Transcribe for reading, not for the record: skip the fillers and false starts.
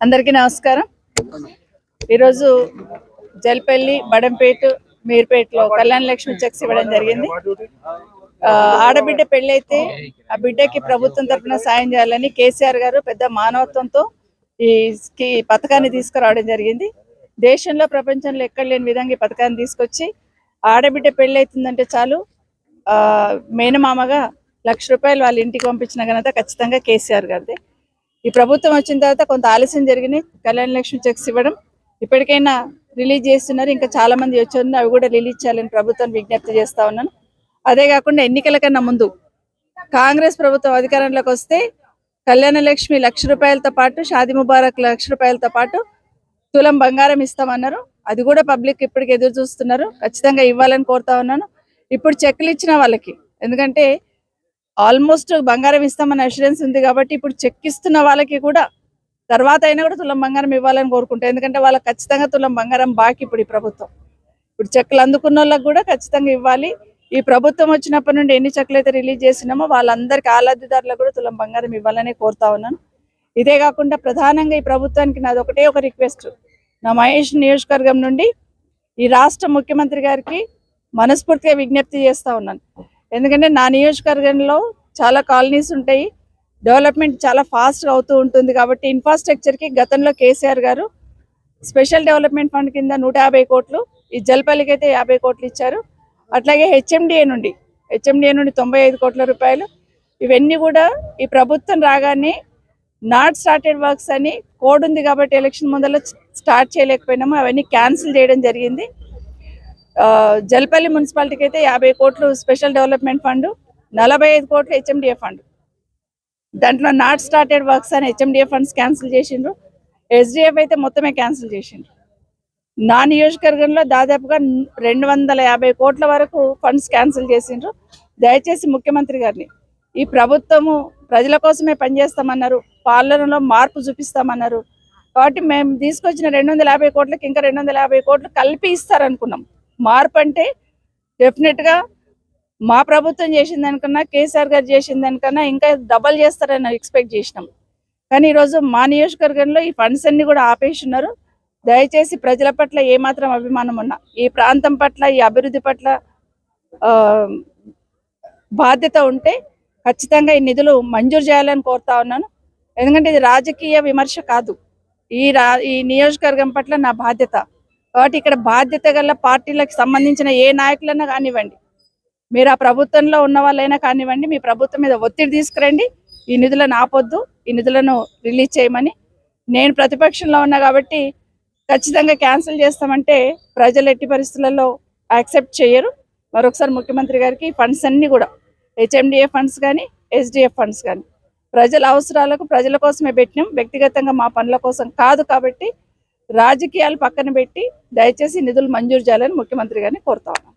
అందరికీ నమస్కారం। ఈరోజు జల్పల్లి, బడంపేట, మీర్పేటలో కళ్యాణ లక్ష్మి చెక్స్ ఇవ్వడం జరిగింది। ఆడబిడ్డ పెళ్ళైతే ఆ బిడ్డకి ప్రభుత్వం తరపున సాయం చేయాలని కేసీఆర్ గారు పెద్ద మానవత్వంతో ఈ పథకాన్ని తీసుకురావడం జరిగింది। దేశంలో ప్రపంచంలో ఎక్కడ లేని విధంగా ఈ పథకాన్ని తీసుకొచ్చి ఆడబిడ్డ పెళ్ళైతుందంటే చాలు మేనమామగా ₹1,00,000 వాళ్ళ ఇంటికి పంపించిన ఘనత ఖచ్చితంగా కేసీఆర్ గారిదే। ఈ ప్రభుత్వం వచ్చిన తర్వాత కొంత ఆలస్యం జరిగింది కళ్యాణ లక్ష్మి చెక్స్ ఇవ్వడం। ఇప్పటికైనా రిలీజ్ చేస్తున్నారు, ఇంకా చాలా మంది వచ్చారు, అవి కూడా రిలీజ్ చేయాలని ప్రభుత్వాన్ని విజ్ఞప్తి చేస్తా ఉన్నాను। అదే కాకుండా ఎన్నికల కన్నా ముందు కాంగ్రెస్ ప్రభుత్వం అధికారంలోకి వస్తే కళ్యాణ లక్ష్మి ₹1,00,000తో పాటు, షాదీ ముబారక్ ₹1,00,000తో పాటు తులం బంగారం ఇస్తామన్నారు। అది కూడా పబ్లిక్ ఇప్పటికి ఎదురు చూస్తున్నారు, ఖచ్చితంగా ఇవ్వాలని కోరుతా ఉన్నాను। ఇప్పుడు చెక్లు ఇచ్చిన వాళ్ళకి, ఎందుకంటే ఆల్మోస్ట్ బంగారం ఇస్తామని అష్యూరెన్స్ ఉంది కాబట్టి ఇప్పుడు చెక్ ఇస్తున్న వాళ్ళకి కూడా తర్వాత అయినా కూడా తులం బంగారం ఇవ్వాలని కోరుకుంటారు, ఎందుకంటే వాళ్ళకి ఖచ్చితంగా తులం బంగారం బాకీ ఇప్పుడు ఈ ప్రభుత్వం। ఇప్పుడు చెక్లు అందుకున్న వాళ్ళకి కూడా ఖచ్చితంగా ఇవ్వాలి। ఈ ప్రభుత్వం వచ్చినప్పటి నుండి ఎన్ని చెక్లు అయితే రిలీజ్ చేసినామో వాళ్ళందరికీ ఆలబ్ధిదారులకు కూడా తులం బంగారం ఇవ్వాలని కోరుతా ఉన్నాను। ఇదే కాకుండా ప్రధానంగా ఈ ప్రభుత్వానికి నాది ఒకటే ఒక రిక్వెస్ట్, నా మహేష్ నియోజకవర్గం నుండి ఈ రాష్ట్ర ముఖ్యమంత్రి గారికి మనస్ఫూర్తిగా విజ్ఞప్తి చేస్తా ఉన్నాను। ఎందుకంటే నా నియోజకవర్గంలో చాలా కాలనీస్ ఉంటాయి, డెవలప్మెంట్ చాలా ఫాస్ట్గా అవుతూ ఉంటుంది కాబట్టి ఇన్ఫ్రాస్ట్రక్చర్కి గతంలో కేసీఆర్ గారు స్పెషల్ డెవలప్మెంట్ ఫండ్ కింద 150 కోట్లు, ఈ జల్పల్లికి అయితే 50 కోట్లు ఇచ్చారు। అట్లాగే హెచ్ఎండిఏ నుండి 95 కోట్ల రూపాయలు, ఇవన్నీ కూడా ఈ ప్రభుత్వం రాగానే నాట్ స్టార్టెడ్ వర్క్స్ అని కోడ్ ఉంది కాబట్టి ఎలక్షన్ ముందర స్టార్ట్ చేయలేకపోయినాము, అవన్నీ క్యాన్సిల్ చేయడం జరిగింది। జల్పల్లి మున్సిపాలిటీకి అయితే 50 కోట్లు స్పెషల్ డెవలప్మెంట్ ఫండ్, 45 కోట్లు హెచ్ఎండిఏ ఫండ్, దాంట్లో నాట్ స్టార్టెడ్ వర్క్స్ అని హెచ్ఎండిఏ ఫండ్స్ క్యాన్సిల్ చేసిండ్రు, ఎస్డిఎఫ్ అయితే మొత్తమే క్యాన్సిల్ చేసిండ్రు। నా నియోజకవర్గంలో దాదాపుగా 250 కోట్ల వరకు ఫండ్స్ క్యాన్సిల్ చేసిండ్రు। దయచేసి ముఖ్యమంత్రి గారిని, ఈ ప్రభుత్వము ప్రజల కోసమే పనిచేస్తామన్నారు, పాలనలో మార్పు చూపిస్తామన్నారు కాబట్టి మేము తీసుకొచ్చిన 250 కోట్లకి ఇంకా 250 కోట్లు కలిపి ఇస్తారనుకున్నాం। మార్పు అంటే డెఫినెట్గా మా ప్రభుత్వం చేసిన దానికన్నా, కేసీఆర్ గారు చేసిన దానికన్నా ఇంకా డబల్ చేస్తారని ఎక్స్పెక్ట్ చేసినాం, కానీ ఈరోజు మా నియోజకవర్గంలో ఈ ఫండ్స్ అన్ని కూడా ఆపేసి ఉన్నారు। దయచేసి ప్రజల పట్ల ఏమాత్రం అభిమానం ఉన్నా, ఈ ప్రాంతం పట్ల, ఈ అభివృద్ధి పట్ల బాధ్యత ఉంటే ఖచ్చితంగా ఈ నిధులు మంజూరు చేయాలని కోరుతా ఉన్నాను। ఎందుకంటే ఇది రాజకీయ విమర్శ కాదు, ఈ నియోజకవర్గం పట్ల నా బాధ్యత కాబట్టి ఇక్కడ బాధ్యత గల పార్టీలకు సంబంధించిన ఏ నాయకులైనా కానివ్వండి, మీరు ఆ ప్రభుత్వంలో ఉన్న వాళ్ళైనా కానివ్వండి, మీ ప్రభుత్వం మీద ఒత్తిడి తీసుకురండి, ఈ నిధులను ఆపొద్దు, ఈ నిధులను రిలీజ్ చేయమని। నేను ప్రతిపక్షంలో ఉన్నా కాబట్టి ఖచ్చితంగా క్యాన్సిల్ చేస్తామంటే ప్రజలు ఎట్టి పరిస్థితులలో యాక్సెప్ట్ చేయరు। మరొకసారి ముఖ్యమంత్రి గారికి ఫండ్స్ అన్నీ కూడా హెచ్ఎండిఏ ఫండ్స్ కానీ, ఎస్డిఎఫ్ ఫండ్స్ కానీ ప్రజల అవసరాలకు, ప్రజల కోసమే పెట్టినాం, వ్యక్తిగతంగా మా పనుల కోసం కాదు కాబట్టి రాజకీయాలు పక్కన పెట్టి దయచేసి నిధులు మంజూరు చేయాలని ముఖ్యమంత్రి గారిని కోరుతా ఉన్నాను।